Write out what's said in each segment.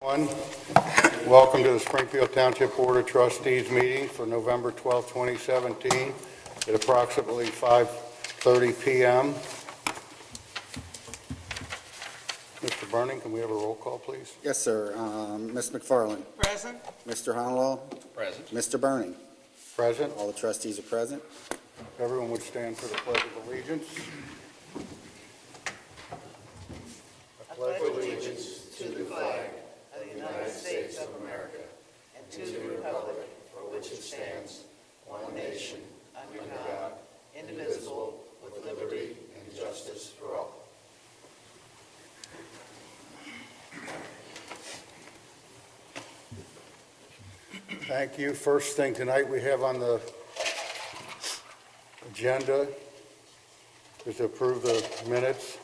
Welcome to the Springfield Township Board of Trustees meeting for November 12, 2017 at approximately 5:30 p.m. Mr. Burning, can we have a roll call, please? Yes, sir. Ms. McFarland. Present. Mr. Honolo. Present. Mr. Burning. Present. All the trustees are present. Everyone would stand for the Pledge of Allegiance. I pledge allegiance To the flag of the United States of America and to the republic for which it stands, one nation, under God, indivisible, with liberty and justice for all. Thank you. First thing tonight we have on the agenda is to approve the minutes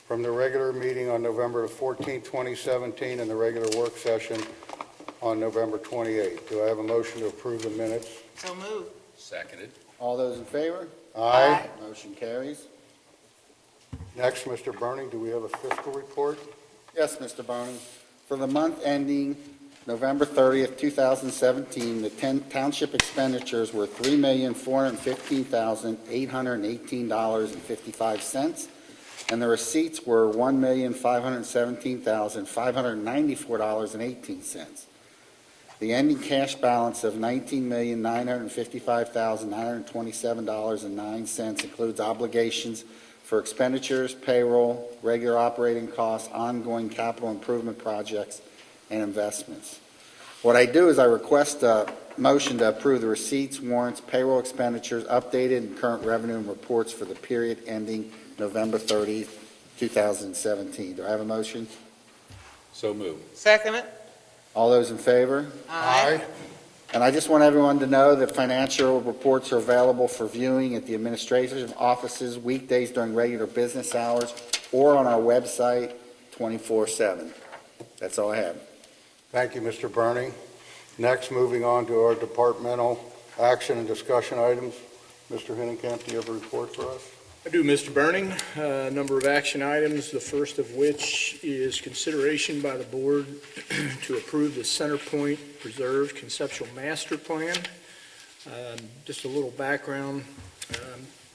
from the regular meeting on November 14, 2017, and the regular work session on November 28. Do I have a motion to approve the minutes? So moved. Seconded. All those in favor? Aye. Motion carries. Next, Mr. Burning, do we have a fiscal report? Yes, Mr. Burning. For the month ending November 30th, 2017, the township expenditures were $3,415,818.55, and the receipts were $1,517,594.18. The ending cash balance of $19,955,927.09 includes obligations for expenditures, payroll, regular operating costs, ongoing capital improvement projects, and investments. What I do is I request a motion to approve the receipts, warrants, payroll expenditures, updated and current revenue and reports for the period ending November 30, 2017. Do I have a motion? So moved. Second it. All those in favor? And I just want everyone to know that financial reports are available for viewing at the administrative offices weekdays during regular business hours or on our website 24/7. That's all I have. Thank you, Mr. Burning. Next, moving on to our departmental action and discussion items. Mr. Hinnenkamp, do you have a report for us? I do, Mr. Burning. A number of action items, the first of which is consideration by the board to approve the Center Point Preserve Conceptual Master Plan. Just a little background.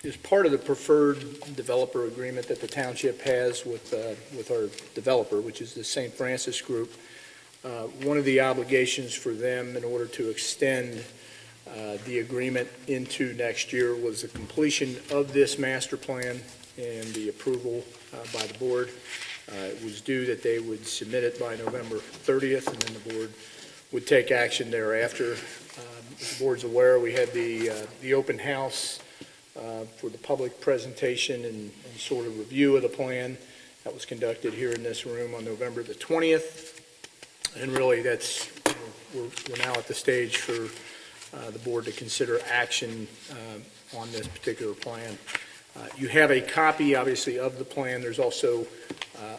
Is part of the preferred developer agreement that the township has with our developer, which is the St. Francis Group. One of the obligations for them in order to extend the agreement into next year was the completion of this master plan and the approval by the board. It was due that they would submit it by November 30th, and then the board would take action thereafter. As the board's aware, we had the open house for the public presentation and sort of review of the plan. That was conducted here in this room on November the 20th. And really, that's we're now at the stage for the board to consider action on this particular plan. You have a copy, obviously, of the plan. There's also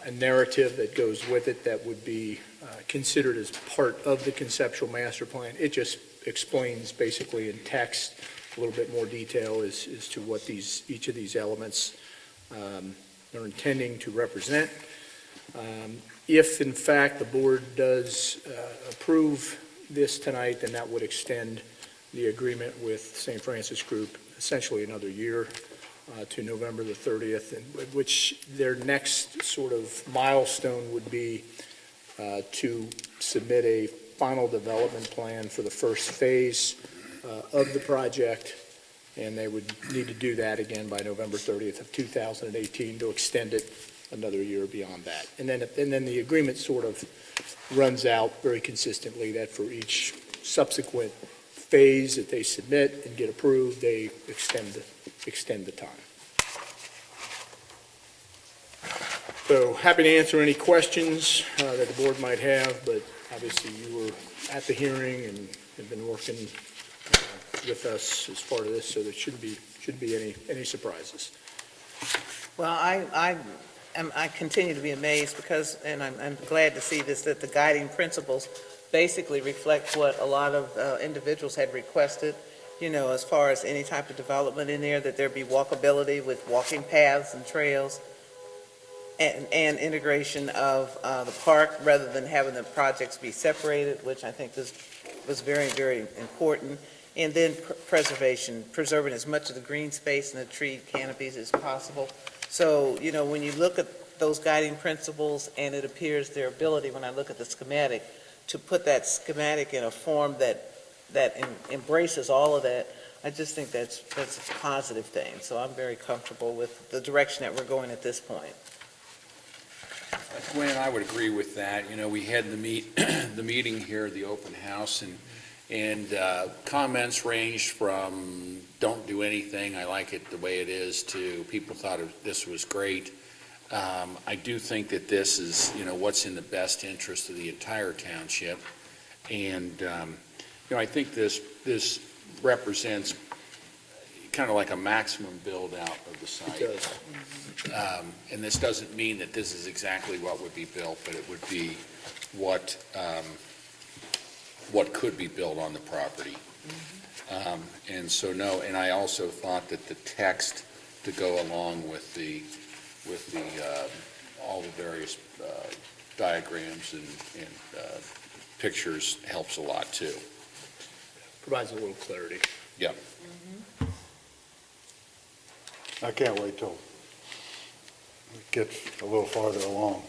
a narrative that goes with it that would be considered as part of the conceptual master plan. It just explains basically in text a little bit more detail as to what each of these elements are intending to represent. If, in fact, the board does approve this tonight, then that would extend the agreement with St. Francis Group essentially another year to November the 30th, which their next sort of milestone would be to submit a final development plan for the first phase of the project, and they would need to do that again by November 30th of 2018 to extend it another year beyond that. And then the agreement sort of runs out very consistently that for each subsequent phase that they submit and get approved, they extend the time. So happy to answer any questions that the board might have, but obviously you were at the hearing and have been working with us as part of this, so there shouldn't be any surprises. Well, I continue to be amazed because, and I'm glad to see this, that the guiding principles basically reflect what a lot of individuals had requested, as far as any type of development in there, that there be walkability with walking paths and trails, and integration of the park rather than having the projects be separated, which I think was very, very important. And then preservation, preserving as much of the green space and the tree canopies as possible. So, when you look at those guiding principles, and it appears their ability, when I look at the schematic, to put that schematic in a form that embraces all of that, I just think that's a positive thing. So I'm very comfortable with the direction that we're going at this point. Gwen, I would agree with that. We had the meeting here, the open house, and comments ranged from don't do anything, I like it the way it is, to people thought this was great. I do think that this is, what's in the best interest of the entire township. And, I think this represents kind of like a maximum build-out of the site. It does. And this doesn't mean that this is exactly what would be built, but it would be what could be built on the property. And so, and I also thought that the text to go along with all the various diagrams and pictures helps a lot too. Provides a little clarity. Yep. I can't wait till it gets a little farther along.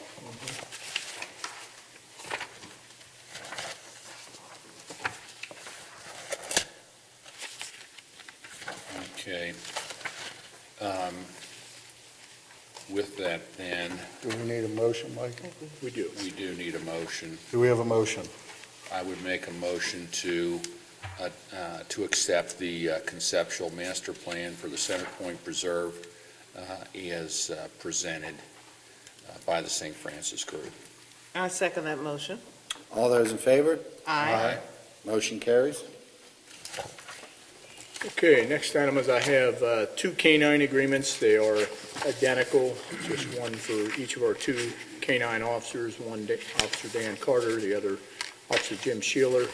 Okay. With that, then, Do we need a motion, Mike? We do. we do need a motion. Do we have a motion? I would make a motion to accept the conceptual master plan for the Center Point Preserve as presented by the St. Francis Group. I second that motion. All those in favor? Aye. Motion carries. Okay, next item is I have two canine agreements. They are identical, just one for each of our two canine officers, one Officer Dan Carter, the other Officer Jim Sheeler.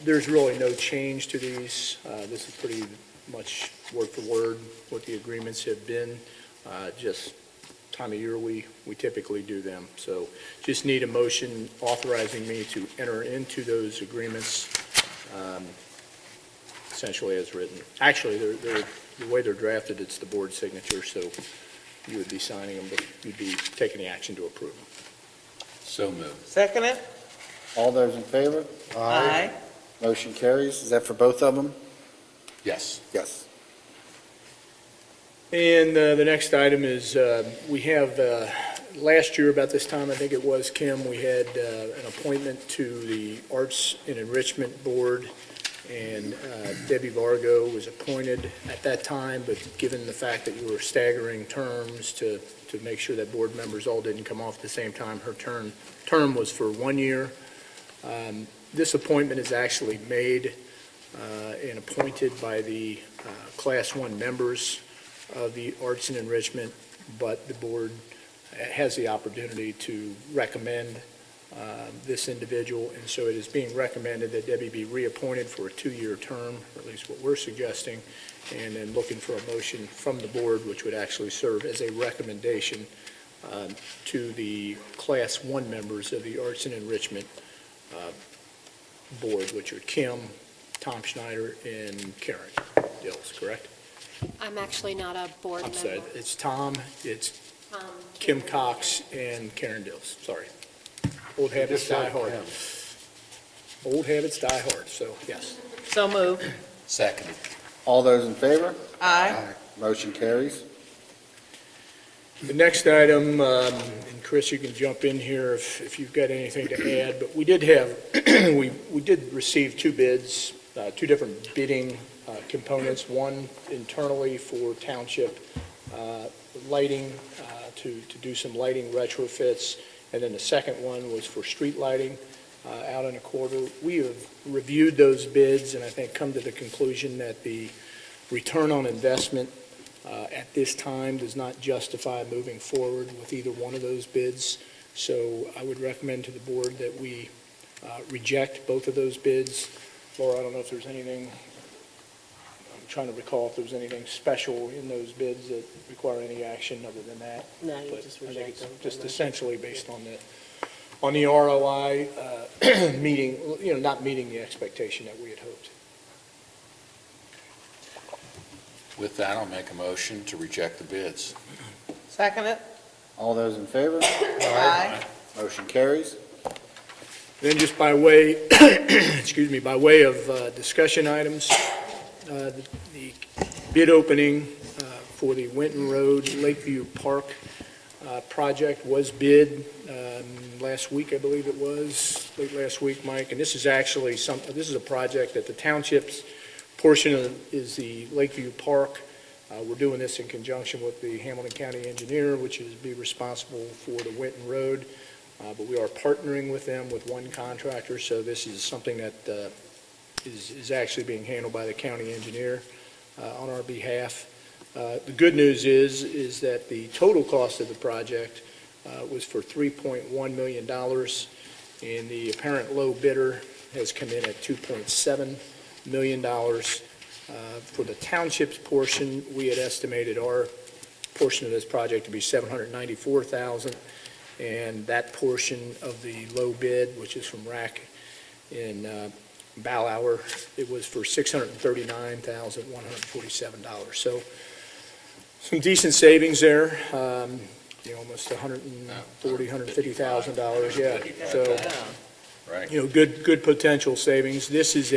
There's really no change to these. This is pretty much word for word what the agreements have been. Just time of year we typically do them. So just need a motion authorizing me to enter into those agreements essentially as written. Actually, the way they're drafted, it's the board signature, so you would be signing them, but you'd be taking the action to approve them. So moved. Second it? All those in favor? Aye. Motion carries. Is that for both of them? Yes. Yes. And the next item is, we have, last year about this time, I think it was, Kim, we had an appointment to the Arts and Enrichment Board, and Debbie Vargo was appointed at that time, but given the fact that you were staggering terms to make sure that board members all didn't come off at the same time, her term was for 1 year. This appointment is actually made and appointed by the Class 1 members of the Arts and Enrichment, but the board has the opportunity to recommend this individual, and so it is being recommended that Debbie be reappointed for a 2-year term, or at least what we're suggesting, and then looking for a motion from the board, which would actually serve as a recommendation to the Class 1 members of the Arts and Enrichment Board, which are Kim, Tom Schneider, and Karen Dills, correct? I'm actually not a board I'm member. sorry, it's Tom, it's Kim Cox, and Karen Dills, sorry. Old habits Just die said hard. Kim. Old habits die hard, so, yes. So moved. Seconded. All those in favor? Aye. Motion carries. The next item, and Chris, you can jump in here if you've got anything to add, but we did have, we did receive two bids, two different bidding components, one internally for township lighting, to do some lighting retrofits, and then the second one was for street lighting out in a quarter. We have reviewed those bids and I think come to the conclusion that the return on investment at this time does not justify moving forward with either one of those bids. So I would recommend to the board that we reject both of those bids. Laura, I don't know if there's anything, trying to recall if there was anything special in those bids that require any action other than that. No, you But just I think reject it's them. just essentially based on the ROI, meeting, not meeting the expectation that we had hoped. With that, I'll make a motion to reject the bids. Second it? All those in favor? Aye. Motion carries. Then just by way, excuse me, by way of discussion items, the bid opening for the Winton Road Lakeview Park project was bid last week, I believe it was, late last week, Mike. And this is actually this is a project that the township's portion of is the Lakeview Park. We're doing this in conjunction with the Hamilton County Engineer, which is be responsible for the Winton Road. But we are partnering with them with one contractor, so this is something that is actually being handled by the county engineer on our behalf. The good news is that the total cost of the project was for $3.1 million, and the apparent low bidder has come in at $2.7 million. For the township's portion, we had estimated our portion of this project to be $794,000. And that portion of the low bid, which is from RAC in Ballauer, it was for $639,147. So some decent savings there, almost $150,000, yeah. So, Right. good potential savings. This is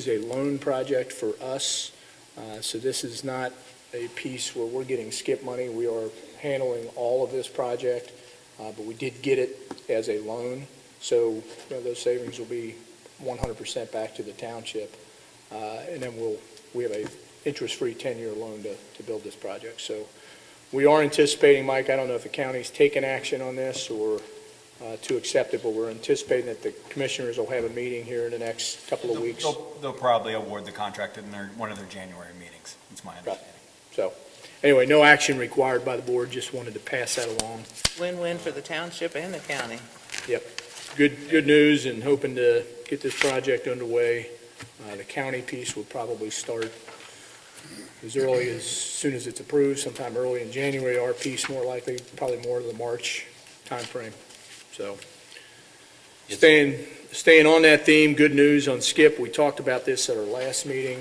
a loan project for us, so this is not a piece where we're getting skip money. We are handling all of this project, but we did get it as a loan, so those savings will be 100% back to the township, and then we have a interest-free 10-year loan to build this project. So we are anticipating, Mike, I don't know if the county's taken action on this or to accept it, but we're anticipating that the commissioners will have a meeting here in the next couple of weeks. They'll probably award the contract in one of their January meetings, that's my understanding. So, anyway, no action required by the board, just wanted to pass that along. Win-win for the township and the county. Good news, and hoping to get this project underway. The county piece will probably start as soon as it's approved, sometime early in January. Our piece more likely, probably more to the March timeframe. So, staying on that theme, good news on SCIP. We talked about this at our last meeting.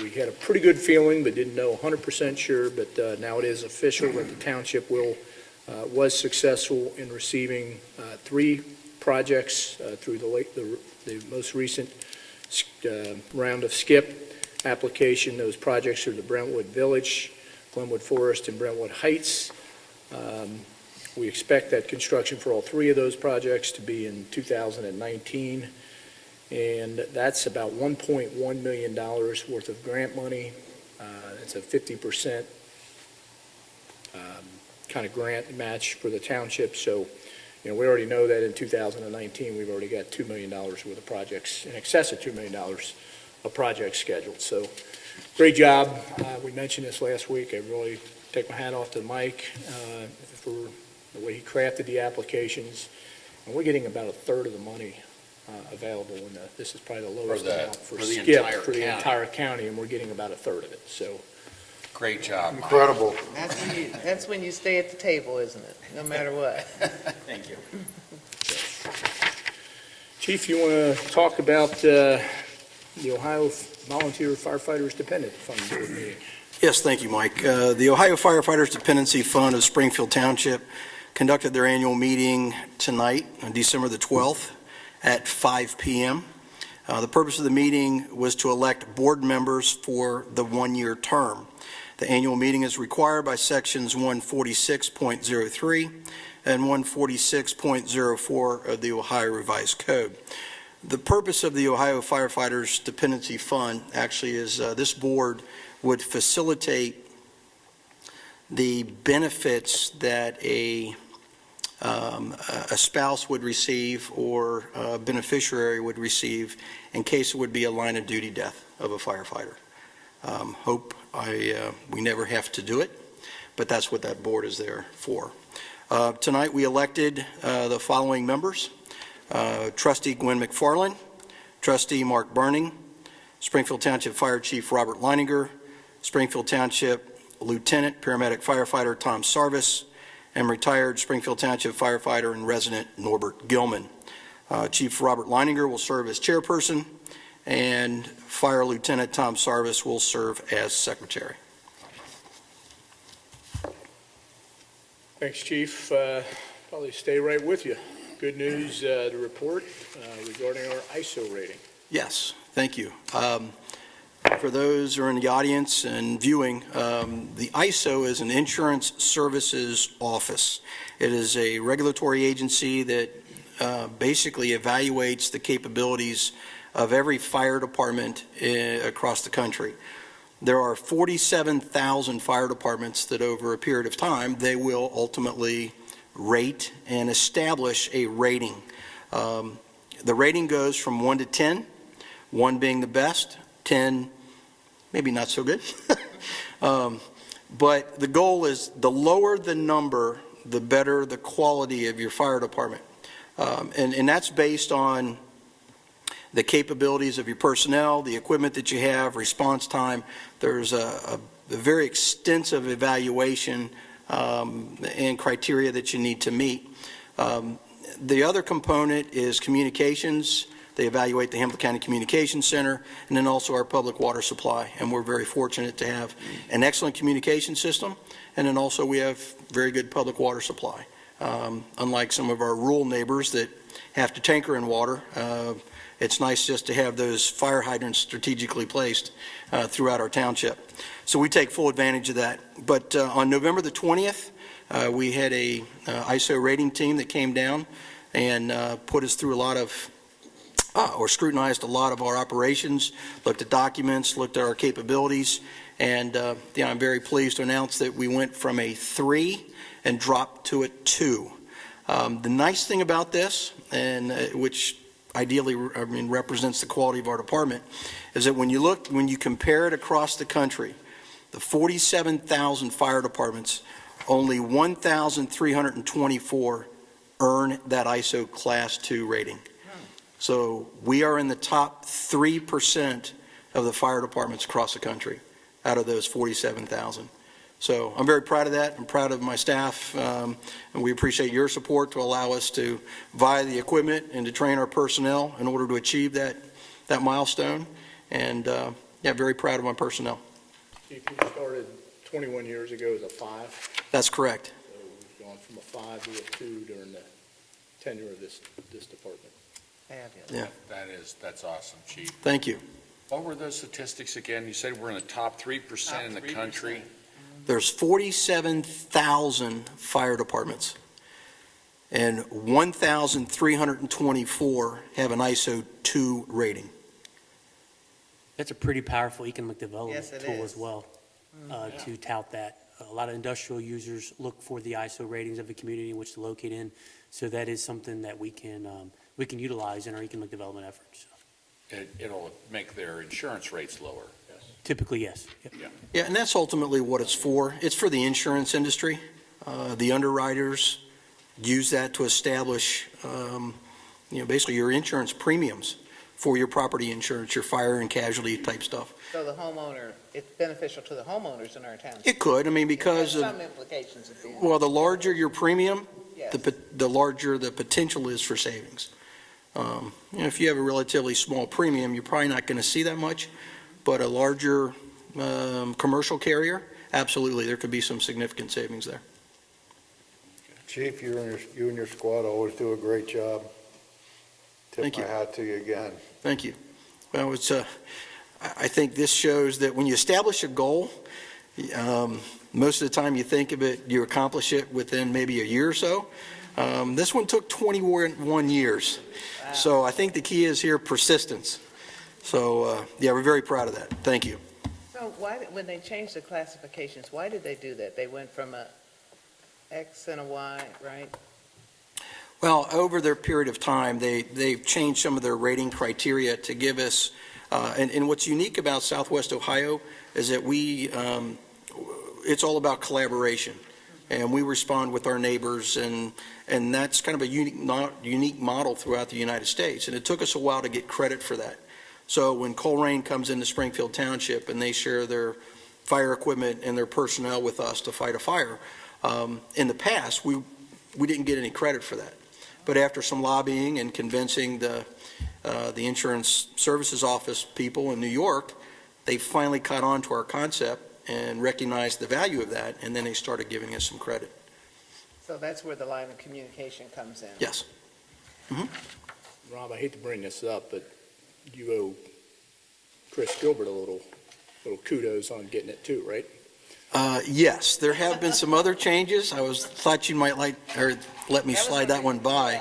We had a pretty good feeling, but didn't know 100% sure, but now it is official that the township was successful in receiving 3 projects through the most recent round of SCIP application. Those projects are the Brentwood Village, Glenwood Forest, and Brentwood Heights. We expect that construction for all 3 of those projects to be in 2019. And that's about $1.1 million worth of grant money. It's a 50% kind of grant match for the township. So, we already know that in 2019, we've already got $2 million worth of projects, in excess of $2 million of projects scheduled. So, great job. We mentioned this last week. I really take my hat off to Mike for the way he crafted the applications. And we're getting about a third of the money available, and this is probably the lowest amount for SCIP for the entire county, and we're getting about a third of it. So, Great job, Mike. Incredible. That's when you stay at the table, isn't it? No matter what. Thank you. Chief, you want to talk about the Ohio Volunteer Firefighters Dependent Fund Board meeting? Yes, thank you, Mike. The Ohio Firefighters Dependency Fund of Springfield Township conducted their annual meeting tonight, on December the 12th, at 5 p.m. The purpose of the meeting was to elect board members for the one-year term. The annual meeting is required by sections 146.03 and 146.04 of the Ohio Revised Code. The purpose of the Ohio Firefighters Dependency Fund actually is this board would facilitate the benefits that a spouse would receive or a beneficiary would receive in case it would be a line of duty death of a firefighter. We never have to do it, but that's what that board is there for. Tonight we elected the following members: Trustee Gwen McFarland, Trustee Mark Burning, Springfield Township Fire Chief Robert Leininger, Springfield Township Lieutenant Paramedic Firefighter Tom Sarvis, and retired Springfield Township firefighter and resident Norbert Gilman. Chief Robert Leininger will serve as chairperson, and Fire Lieutenant Tom Sarvis will serve as secretary. Thanks, Chief. Probably stay right with you. Good news to report regarding our ISO rating. Yes, thank you. For those who are in the audience and viewing, the ISO is an insurance services office. It is a regulatory agency that basically evaluates the capabilities of every fire department across the country. There are 47,000 fire departments that over a period of time, they will ultimately rate and establish a rating. The rating goes from 1 to 10, 1 being the best, 10 maybe not so good. But the goal is the lower the number, the better the quality of your fire department. And that's based on the capabilities of your personnel, the equipment that you have, response time. There's a very extensive evaluation and criteria that you need to meet. The other component is communications. They evaluate the Hamilton County Communications Center, and then also our public water supply. And we're very fortunate to have an excellent communication system, and then also we have very good public water supply. Unlike some of our rural neighbors that have to tanker in water, it's nice just to have those fire hydrants strategically placed throughout our township. So we take full advantage of that. But on November the 20th, we had a ISO rating team that came down and put us through a lot of or scrutinized a lot of our operations, looked at documents, looked at our capabilities, and I'm very pleased to announce that we went from a 3 and dropped to a 2. The nice thing about this, and which ideally represents the quality of our department, is that when you compare it across the country, the 47,000 fire departments, only 1,324 earn that ISO Class 2 rating. So we are in the top 3% of the fire departments across the country out of those 47,000. So I'm very proud of that. I'm proud of my staff, and we appreciate your support to allow us to buy the equipment and to train our personnel in order to achieve that milestone. And very proud of my personnel. Chief, you started 21 years ago as a 5. That's correct. So we've gone from a 5 to a 2 during the tenure of this department. Yeah. That's awesome, Chief. Thank you. What were those statistics again? You said we're in the top 3% in the country. There's 47,000 fire departments, and 1,324 have an ISO 2 rating. That's a pretty powerful economic development Yes, it tool is. as well, to tout that. A lot of industrial users look for the ISO ratings of the community in which to locate in, so that is something that we can utilize in our economic development efforts. It'll make their insurance rates lower. Typically, yes. Yep. Yeah, and that's ultimately what it's for. It's for the insurance industry. The underwriters use that to establish, basically your insurance premiums for your property insurance, your fire and casualty type stuff. So the homeowner, it's beneficial to the homeowners in our town. It could, because It has of, some implications at the end. well, the larger your premium, Yes. the larger the potential is for savings. If you have a relatively small premium, you're probably not going to see that much, but a larger commercial carrier, absolutely, there could be some significant savings there. Chief, you and your squad always do a great job. Thank you. Tip my hat to you again. Thank you. Well, I think this shows that when you establish a goal, most of the time you think of it, you accomplish it within maybe a year or so. This one took 21 years. Wow. So I think the key is here persistence. So, we're very proud of that. Thank you. So when they changed the classifications, why did they do that? They went from a X and a Y, right? Well, over their period of time, they've changed some of their rating criteria to give us, and what's unique about Southwest Ohio is that it's all about collaboration. And we respond with our neighbors, and that's kind of a unique model throughout the United States. And it took us a while to get credit for that. So when Colerain comes into Springfield Township and they share their fire equipment and their personnel with us to fight a fire, in the past, we didn't get any credit for that. But after some lobbying and convincing the Insurance Services Office people in New York, they finally caught on to our concept and recognized the value of that, and then they started giving us some credit. So that's where the line of communication comes in. Yes. Rob, I hate to bring this up, but you owe Chris Gilbert a little kudos on getting it too, right? Yes, there have been some other changes. Thought you might let me slide that one by.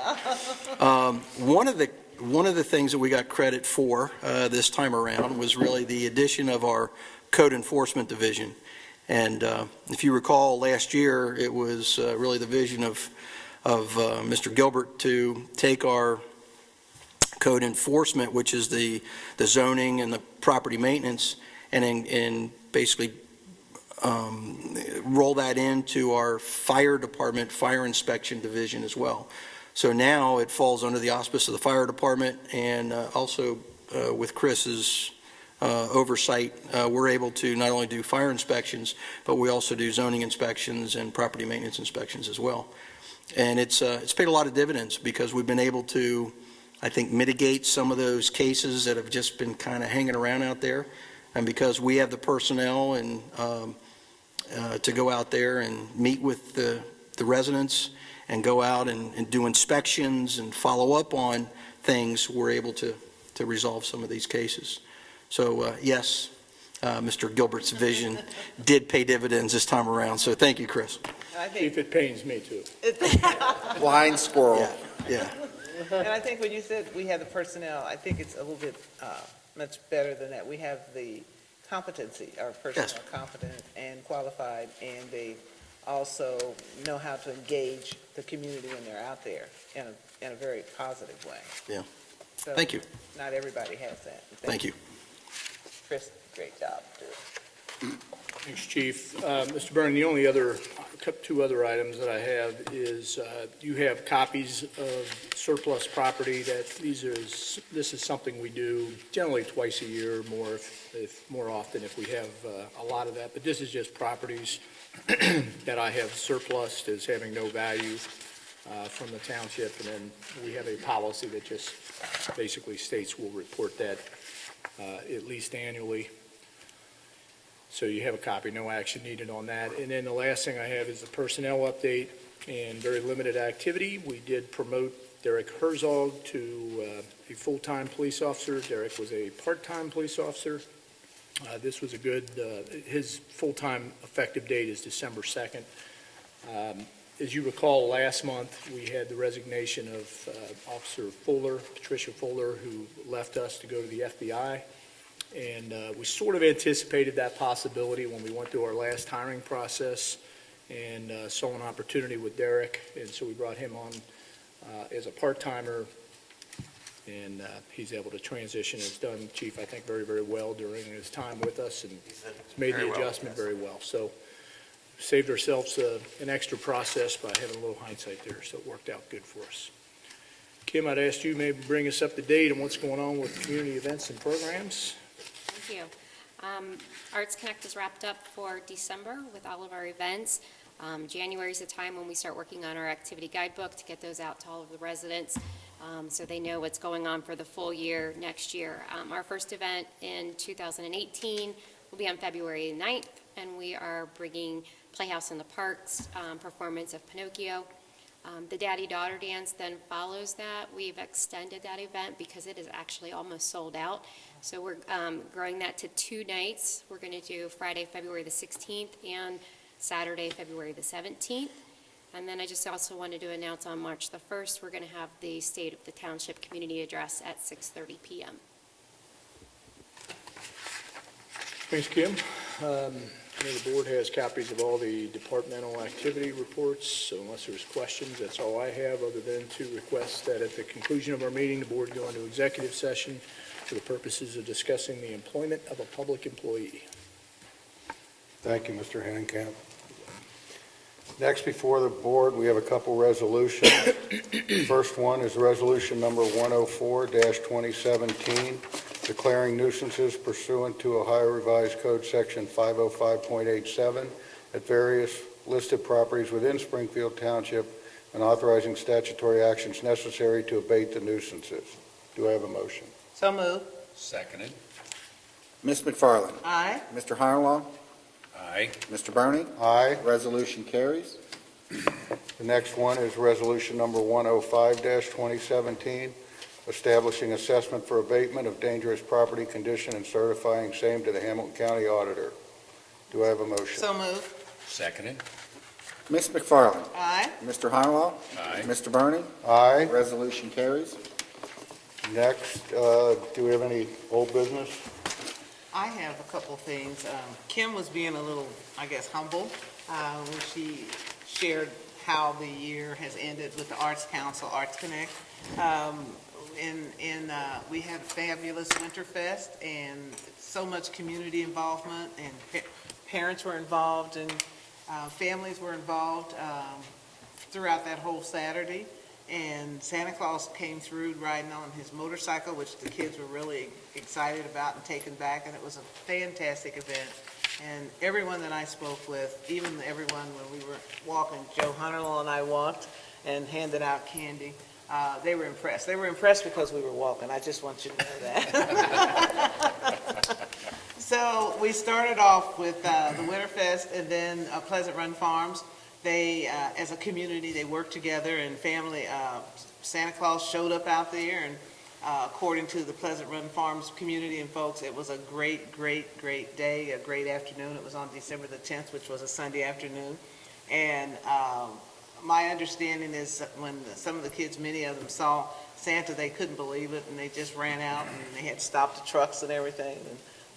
One of the things that we got credit for this time around was really the addition of our Code Enforcement Division. And if you recall, last year, it was really the vision of Mr. Gilbert to take our code enforcement, which is the zoning and the property maintenance, and basically roll that into our fire department, fire inspection division as well. So now it falls under the auspice of the fire department, and also with Chris's oversight, we're able to not only do fire inspections, but we also do zoning inspections and property maintenance inspections as well. And it's paid a lot of dividends because we've been able to, I think, mitigate some of those cases that have just been kind of hanging around out there. And because we have the personnel and to go out there and meet with the residents and go out and do inspections and follow up on things, we're able to resolve some of these cases. So, yes, Mr. Gilbert's vision did pay dividends this time around. So thank you, Chris. I Chief, think, it pains me too. Blind squirrel. Yeah. and I think when you said we have the personnel, I think it's a little bit much better than that. We have the competency, our personnel Yes. are competent and qualified, and they also know how to engage the community when they're out there in a very positive way. Yeah. So Thank you. Not everybody has that. Thank you. Chris, great job, too. Thanks, Chief. Mr. Byrne, the only two other items that I have is you have copies of surplus property that this is something we do generally twice a year, if more often if we have a lot of that. But this is just properties that I have surplused as having no value from the township. And then we have a policy that just basically states we'll report that at least annually. So you have a copy, no action needed on that. And then the last thing I have is the personnel update and very limited activity. We did promote Derek Herzog to a full-time police officer. Derek was a part-time police officer. This was a good, his full-time effective date is December 2nd. As you recall, last month, we had the resignation of Officer Fuller, Patricia Fuller, who left us to go to the FBI. And we sort of anticipated that possibility when we went through our last hiring process and saw an opportunity with Derek. And so we brought him on as a part-timer, and he's able to transition. Has done, Chief, I think, very, very well during his time with us, and has made the adjustment very well. So saved ourselves an extra process by having a little hindsight there, so it worked out good for us. Kim, I'd ask you maybe bring us up to date on what's going on with community events and programs. Thank you. Arts Connect is wrapped up for December with all of our events. January is the time when we start working on our activity guidebook to get those out to all of the residents so they know what's going on for the full year next year. Our first event in 2018 will be on February 9th, and we are bringing Playhouse in the Parks performance of Pinocchio. The Daddy-Daughter Dance then follows that. We've extended that event because it is actually almost sold out. So we're growing that to 2 nights. We're going to do Friday, February the 16th and Saturday, February the 17th. And then I just also wanted to announce on March the 1st, we're going to have the State of the Township Community Address at 6:30 p.m. Thanks, Kim. The board has copies of all the departmental activity reports, so unless there's questions, that's all I have, other than to request that at the conclusion of our meeting, the board go into executive session for the purposes of discussing the employment of a public employee. Thank you, Mr. Hennenkamp. Next, before the board, we have a couple resolutions. First one is resolution number 104-2017, declaring nuisances pursuant to Ohio Revised Code Section 505.87 at various listed properties within Springfield Township and authorizing statutory actions necessary to abate the nuisances. Do I have a motion? So moved. Seconded. Ms. McFarland? Aye. Mr. Harnwell? Aye. Mr. Bernie? Aye. Resolution carries. The next one is Resolution Number 105-2017, establishing assessment for abatement of dangerous property condition and certifying same to the Hamilton County Auditor. Do I have a motion? So moved. Seconded. Ms. McFarland? Aye. Mr. Harnwell? Aye. Mr. Bernie? Aye. Resolution carries. Next, do we have any old business? I have a couple things. Kim was being a little, I guess, humble when she shared how the year has ended with the Arts Council, Arts Connect. We had a fabulous Winterfest and so much community involvement, and parents were involved and families were involved throughout that whole Saturday. And Santa Claus came through riding on his motorcycle, which the kids were really excited about and taken back, and it was a fantastic event. And everyone that I spoke with, even everyone when we were walking, Joe Hunterlaw and I walked and handed out candy, they were impressed. They were impressed because we were walking. I just want you to know that. So we started off with the Winterfest and then Pleasant Run Farms. They, as a community, they worked together and family. Santa Claus showed up out there, and according to the Pleasant Run Farms community and folks, it was a great, great, great day, a great afternoon. It was on December the 10th, which was a Sunday afternoon. And my understanding is that when some of the kids, many of them, saw Santa, they couldn't believe it, and they just ran out, and they had to stop the trucks and everything.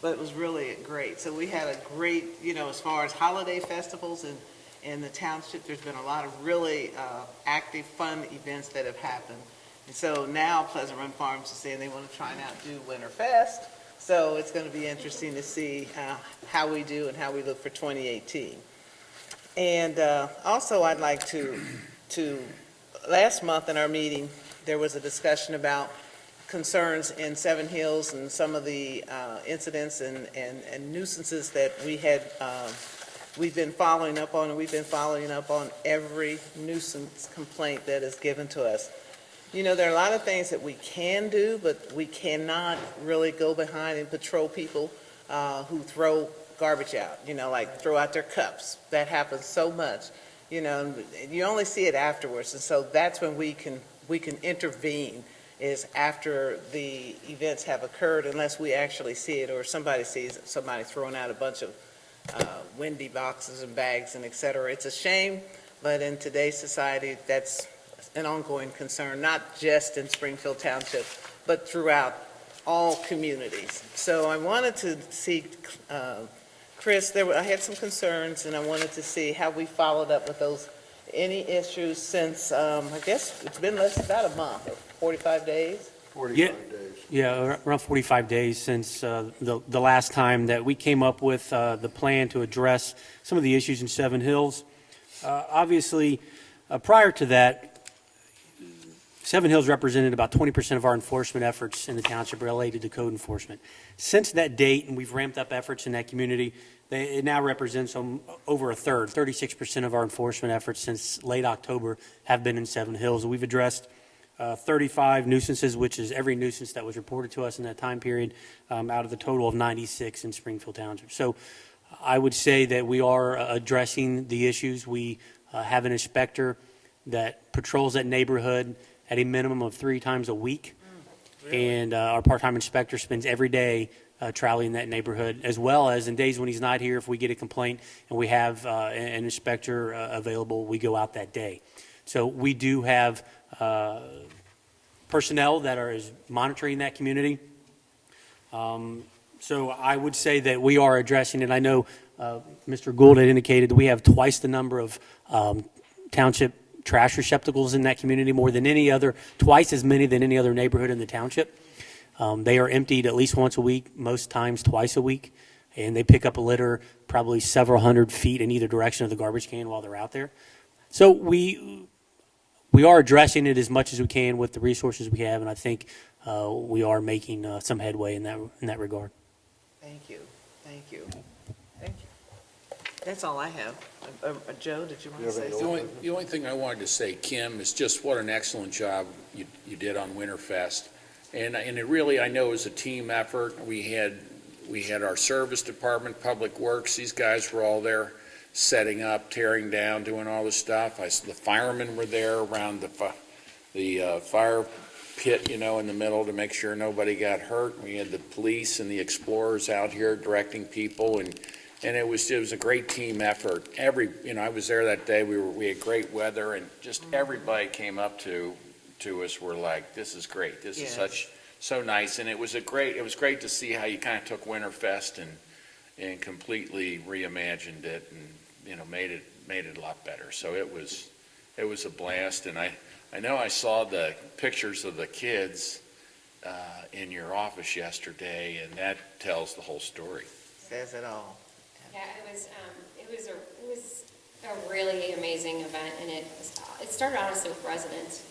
But it was really great. So we had a great, as far as holiday festivals and in the township, there's been a lot of really active, fun events that have happened. And so now Pleasant Run Farms is saying they want to try and outdo Winterfest. So it's going to be interesting to see how we do and how we look for 2018. And also I'd like to, last month in our meeting, there was a discussion about concerns in Seven Hills and some of the incidents and nuisances that we've been following up on, and we've been following up on every nuisance complaint that is given to us. There are a lot of things that we can do, but we cannot really go behind and patrol people who throw garbage out, like throw out their cups. That happens so much, and you only see it afterwards. And so that's when we can intervene, is after the events have occurred, unless we actually see it or somebody sees somebody throwing out a bunch of windy boxes and bags and et cetera. It's a shame, but in today's society, that's an ongoing concern, not just in Springfield Township, but throughout all communities. So I wanted to see, Chris, I had some concerns, and I wanted to see how we followed up with those, any issues since, I guess it's been about a month, or 45 days? 45 days. Yeah, around 45 days since the last time that we came up with the plan to address some of the issues in Seven Hills. Obviously, prior to that, Seven Hills represented about 20% of our enforcement efforts in the township related to code enforcement. Since that date, and we've ramped up efforts in that community, it now represents over a third, 36% of our enforcement efforts since late October have been in Seven Hills. We've addressed 35 nuisances, which is every nuisance that was reported to us in that time period, out of the total of 96 in Springfield Township. So I would say that we are addressing the issues. We have an inspector that patrols that neighborhood at a minimum of 3 times a week. Really? And our part-time inspector spends every day troweling that neighborhood, as well as in days when he's not here, if we get a complaint and we have an inspector available, we go out that day. So we do have personnel that is monitoring that community. So I would say that we are addressing it. I know Mr. Gould had indicated that we have twice the number of township trash receptacles in that community, twice as many than any other neighborhood in the township. They are emptied at least once a week, most times twice a week, and they pick up a litter probably several hundred feet in either direction of the garbage can while they're out there. So we we are addressing it as much as we can with the resources we have, and I think we are making some headway in that regard. Thank you, thank you, thank you. That's all I have. Joe, did you want to You have say any something? The only thing I wanted to say, Kim, is just what an excellent job you did on Winterfest. And it really, I know it was a team effort. We had our service department, Public Works, these guys were all there setting up, tearing down, doing all this stuff. The firemen were there around the fire pit, in the middle to make sure nobody got hurt. We had the police and the explorers out here directing people, and it was a great team effort. I was there that day. We had great weather, and just everybody came up to us. Were like, "This is great. This is so nice." And it was great to see how you kind of took Winterfest and completely reimagined it, and made it a lot better. So it was a blast, and I know I saw the pictures of the kids in your office yesterday, and that tells the whole story. Says it all. Yeah, it was a really amazing event, and it started honestly with residents.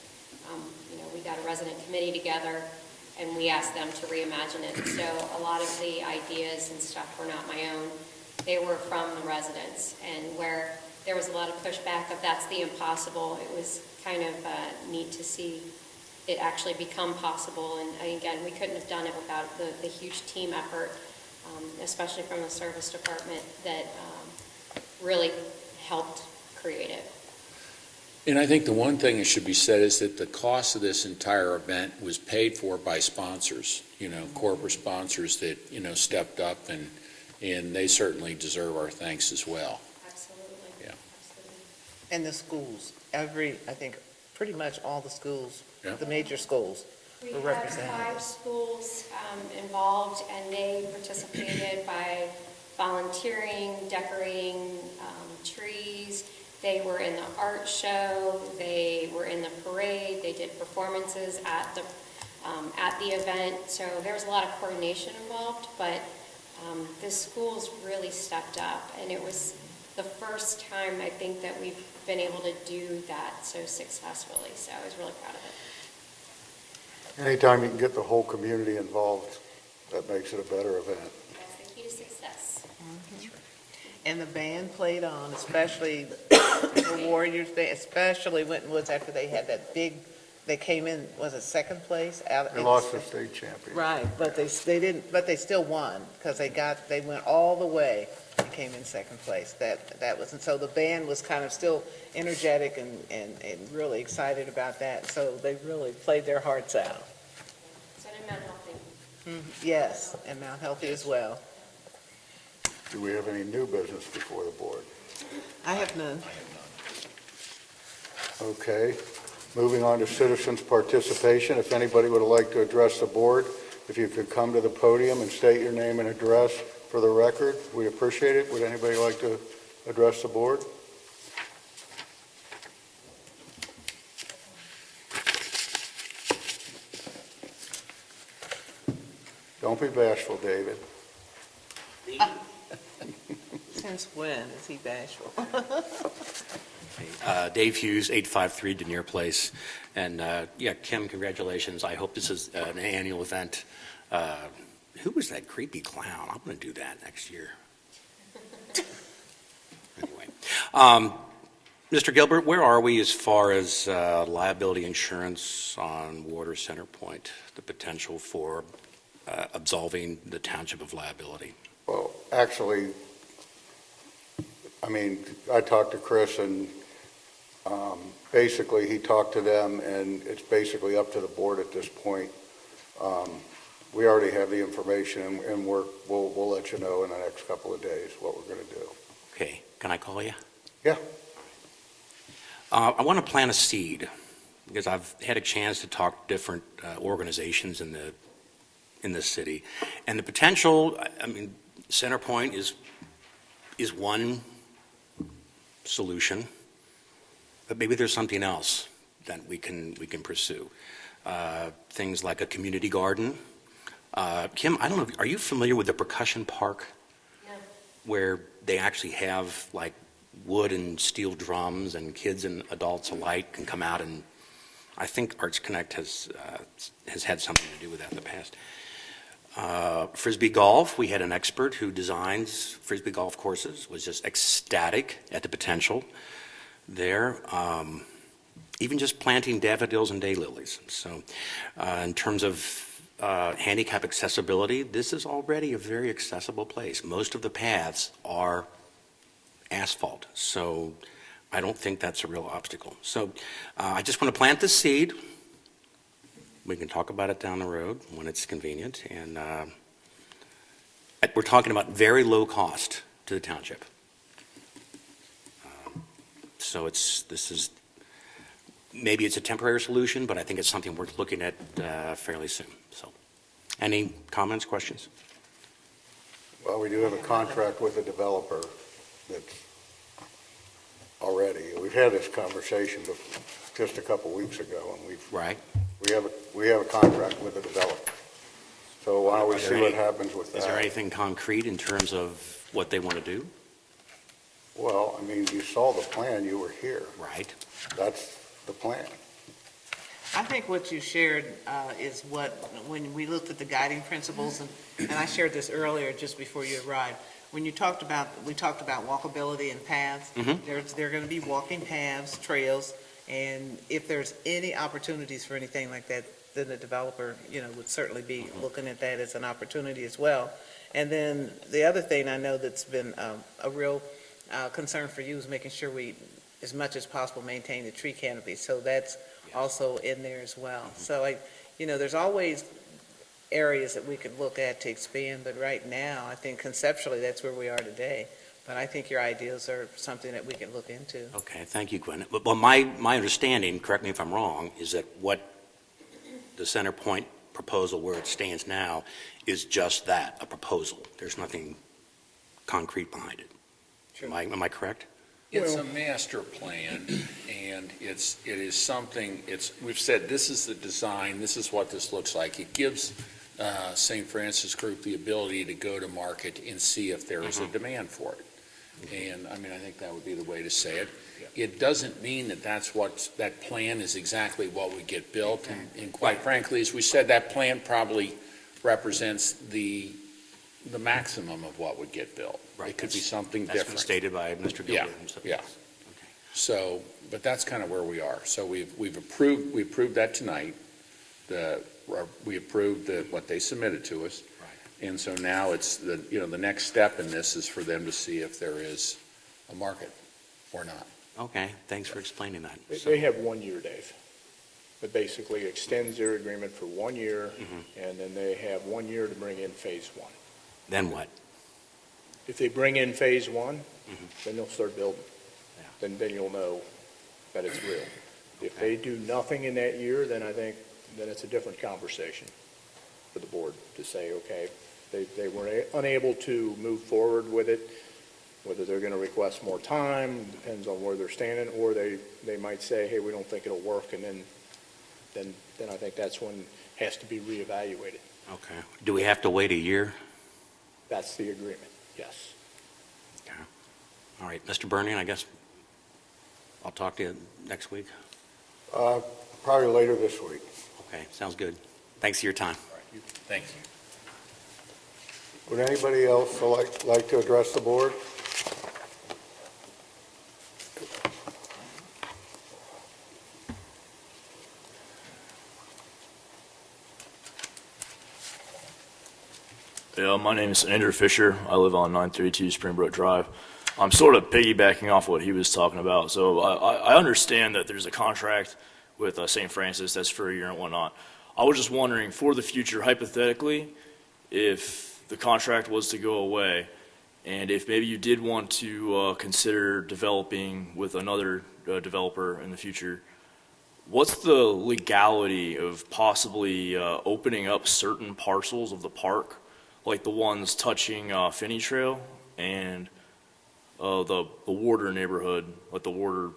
We got a resident committee together, and we asked them to reimagine it. So a lot of the ideas and stuff were not my own. They were from the residents, and where there was a lot of pushback of that's the impossible, it was kind of neat to see it actually become possible. And again, we couldn't have done it without the huge team effort, especially from the service department, that really helped create it. And I think the one thing that should be said is that the cost of this entire event was paid for by sponsors, corporate sponsors that, stepped up, and they certainly deserve our thanks as well. Absolutely. Yeah. Absolutely. And the schools, I think, pretty much all the schools, Yeah. the major schools We were had represented. 5 schools involved, and they participated by volunteering, decorating trees. They were in the art show. They were in the parade. They did performances at the event. So there was a lot of coordination involved, but the schools really stepped up, and it was the first time I think that we've been able to do that so successfully. So I was really proud of it. Anytime you can get the whole community involved, that makes it a better event. That's the key to success. And the band played on, especially the Warriors, especially Winton Woods after they had that they came in, was it second place? They lost the state champion. Right, but they they still won, because they went all the way and came in second place. That was, and so the band was kind of still energetic and really excited about that, so they really played their hearts out. So did Mount Healthy. Yes, and Mount Healthy as well. Do we have any new business before the board? I have none. Okay. Moving on to citizens' participation. If anybody would like to address the board, if you could come to the podium and state your name and address for the record, we appreciate it. Would anybody like to address the board? Don't be bashful, David. Since when is he bashful? Dave Hughes, 853 Denier Place. And Kim, congratulations. I hope this is an annual event. Who was that creepy clown? I'm going to do that next year. Anyway, Mr. Gilbert, where are we as far as liability insurance on Water Center Point, the potential for absolving the township of liability? Well, actually, I talked to Chris, and basically he talked to them, and it's basically up to the board at this point. We already have the information, and we'll let you know in the next couple of days what we're going to do. Okay, can I call you? Yeah. I want to plant a seed, because I've had a chance to talk to different organizations in the city, and the potential. Center Point is one solution, but maybe there's something else that we can pursue. Things like a community garden. Kim, I don't know, are you familiar with the percussion park? No. Where they actually have like wood and steel drums, and kids and adults alike can come out and I think Arts Connect has had something to do with that in the past. Frisbee golf, we had an expert who designs Frisbee golf courses, was just ecstatic at the potential there. Even just planting daffodils and daylilies. So in terms of handicap accessibility, this is already a very accessible place. Most of the paths are asphalt, so I don't think that's a real obstacle. So I just want to plant the seed. We can talk about it down the road when it's convenient. And we're talking about very low cost to the township. So maybe it's a temporary solution, but I think it's something worth looking at fairly soon. So, any comments, questions? Well, we do have a contract with the developer that's already, we've had this conversation just a couple weeks ago, and Right. we have a contract with the developer. So why don't we Are there see what any- happens with that? Is there anything concrete in terms of what they want to do? Well, I mean, you saw the plan, you were here. Right. That's the plan. I think what you shared is what, when we looked at the guiding principles, and I shared this earlier just before you arrived, when we talked about walkability and paths, there are going to be walking paths, trails, and if there's any opportunities for anything like that, then the developer, would certainly be looking at that as an opportunity as well. And then the other thing I know that's been a real concern for you is making sure we, as much as possible, maintain the tree canopy. So that's also in there as well. So there's always areas that we could look at to expand, but right now, I think conceptually, that's where we are today. But I think your ideas are something that we can look into. Okay, thank you, Gwen. Well, my understanding, correct me if I'm wrong, is that what the Center Point proposal where it stands now is just that, a proposal. There's nothing concrete behind it. Am I correct? It's a master plan, and it is something, we've said, this is the design, this is what this looks like. It gives St. Francis Group the ability to go to market and see if there is a demand for it. And, I think that would be the way to say it. It doesn't mean that plan is exactly what would get built, and quite frankly, as we said, that plan probably represents the maximum of what would get built. Right. It could be something That's different. been stated by Mr. Gilbert himself. Yeah. So, but that's kind of where we are. So we approved that tonight. We approved what they submitted to us. Right. And so now it's the next step in this is for them to see if there is a market or not. Okay, thanks for explaining that. They have 1 year, Dave. It basically extends their agreement for 1 year, and then they have 1 year to bring in phase one. Then what? If they bring in phase one, then they'll start building. Yeah. Then you'll know that it's real. If they do nothing in that year, then I think, then it's a different conversation for the board to say, okay, they were unable to move forward with it, whether they're going to request more time, depends on where they're standing, or they might say, hey, we don't think it'll work, and then I think that's when it has to be reevaluated. Okay. Do we have to wait a year? That's the agreement, yes. Okay. All right, Mr. Burning, I guess I'll talk to you next week. Probably later this week. Okay, sounds good. Thanks for your time. Thanks. Would anybody else like to address the board? Yeah, my name is Andrew Fisher. I live on 932 Springbrook Drive. I'm sort of piggybacking off what he was talking about. So I understand that there's a contract with St. Francis that's for a year and whatnot. I was just wondering, for the future, hypothetically, if the contract was to go away, and if maybe you did want to consider developing with another developer in the future, what's the legality of possibly opening up certain parcels of the park, like the ones touching Finney Trail and the Warder neighborhood, like the Warder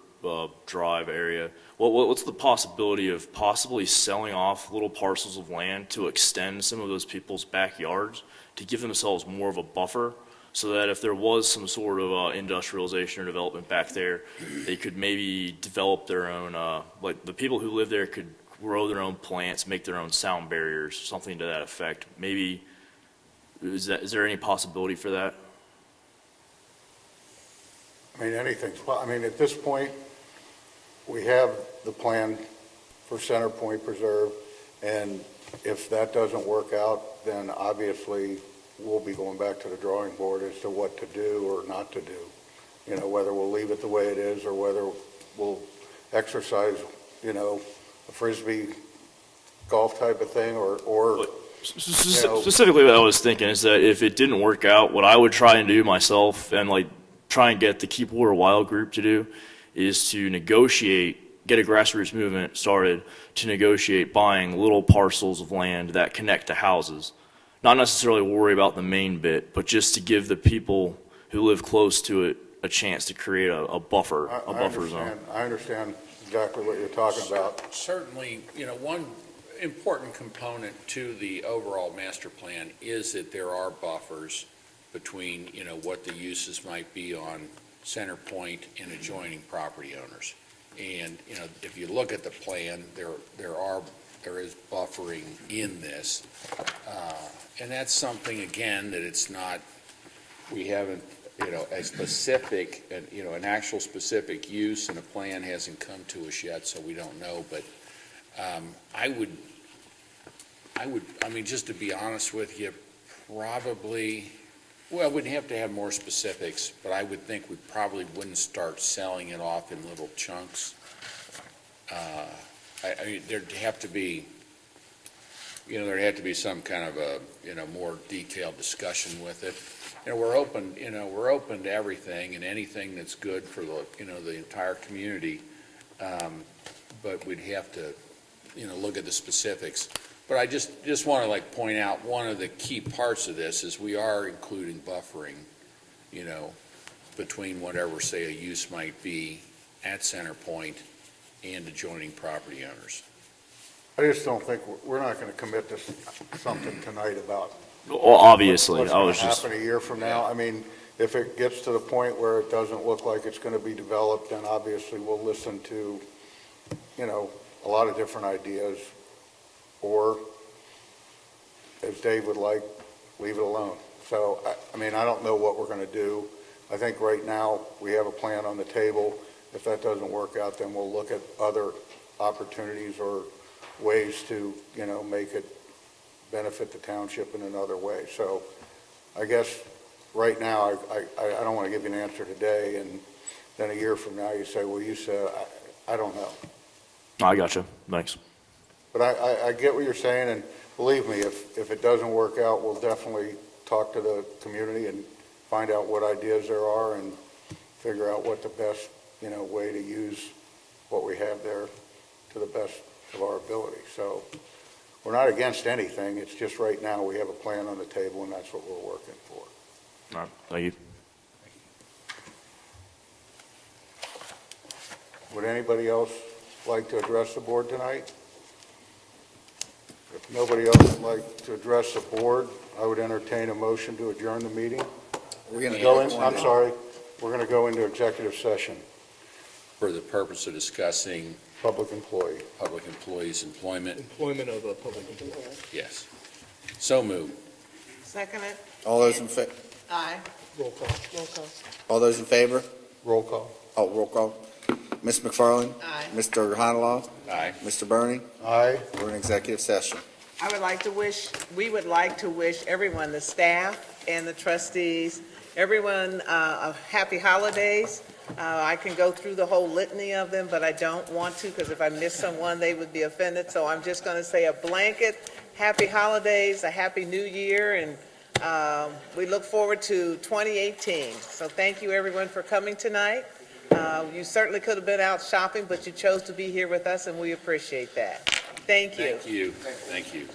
Drive area? What's the possibility of possibly selling off little parcels of land to extend some of those people's backyards to give themselves more of a buffer so that if there was some sort of industrialization or development back there, they could maybe develop their own, like the people who live there could grow their own plants, make their own sound barriers, something to that effect. Maybe, is there any possibility for that? I mean, anything's, I mean, at this point, we have the plan for Center Point Preserve, and if that doesn't work out, then obviously we'll be going back to the drawing board as to what to do or not to do. You know, whether we'll leave it the way it is or whether we'll exercise, you know, a Frisbee golf type of thing or Specifically what I was thinking is that if it didn't work out, what I would try and do myself and like try and get the Keep Water Wild group to do is to negotiate, get a grassroots movement started to negotiate buying little parcels of land that connect to houses. Not necessarily worry about the main bit, but just to give the people who live close to it a chance to create a buffer zone. I understand exactly what you're talking about. Certainly, you know, one important component to the overall master plan is that there are buffers between, you know, what the uses might be on Center Point and adjoining property owners. And, you know, if you look at the plan, there is buffering in this. And that's something, again, that it's not, we haven't, you know, a specific, you know, an actual specific use and a plan hasn't come to us yet, so we don't know. But I mean, just to be honest with you, probably, well, we'd have to have more specifics, but I would think we probably wouldn't start selling it off in little chunks. I mean, there'd have to be, you know, there'd have to be some kind of a, you know, more detailed discussion with it. You know, we're open to everything and anything that's good for the, you know, the entire community. But we'd have to, you know, look at the specifics. But I just want to like point out one of the key parts of this is we are including buffering, you know, between whatever, say, a use might be at Center Point and adjoining property owners. I just don't think, we're not going to commit to something tonight about Well, obviously, what's I going was to just, happen a year from now. I mean, if it gets to the point where it doesn't look like it's going to be developed, then obviously we'll listen to, you know, a lot of different ideas. Or, as Dave would like, leave it alone. So, I mean, I don't know what we're going to do. I think right now we have a plan on the table. If that doesn't work out, then we'll look at other opportunities or ways to, you know, make it benefit the township in another way. So I guess right now, I don't want to give you an answer today, and then a year from now you say, well, you said, I don't know. I gotcha, thanks. But I get what you're saying, and believe me, if it doesn't work out, we'll definitely talk to the community and find out what ideas there are and figure out what the best, you know, way to use what we have there to the best of our ability. So we're not against anything. It's just right now we have a plan on the table, and that's what we're working for. All right, thank you. Would anybody else like to address the board tonight? If nobody else would like to address the board, I would entertain a motion to adjourn the meeting. We're going to Go in, I'm sorry, we're going to go into executive session, For the purpose of discussing public employee. public employees' employment, Employment of a public employee. yes. So moved. Second it? All those in Aye. Roll call. Roll call. all those in favor? Roll call. Oh, roll call. Ms. McFarland? Aye. Mr. Honolaw? Aye. Mr. Bernie? Aye. We're in executive session. We would like to wish everyone, the staff and the trustees, everyone, happy holidays. I can go through the whole litany of them, but I don't want to, because if I miss someone, they would be offended. So I'm just going to say a blanket happy holidays, a happy new year, and we look forward to 2018. So thank you, everyone, for coming tonight. You certainly could have been out shopping, but you chose to be here with us, and we appreciate that. Thank you. Thank you. Thank you.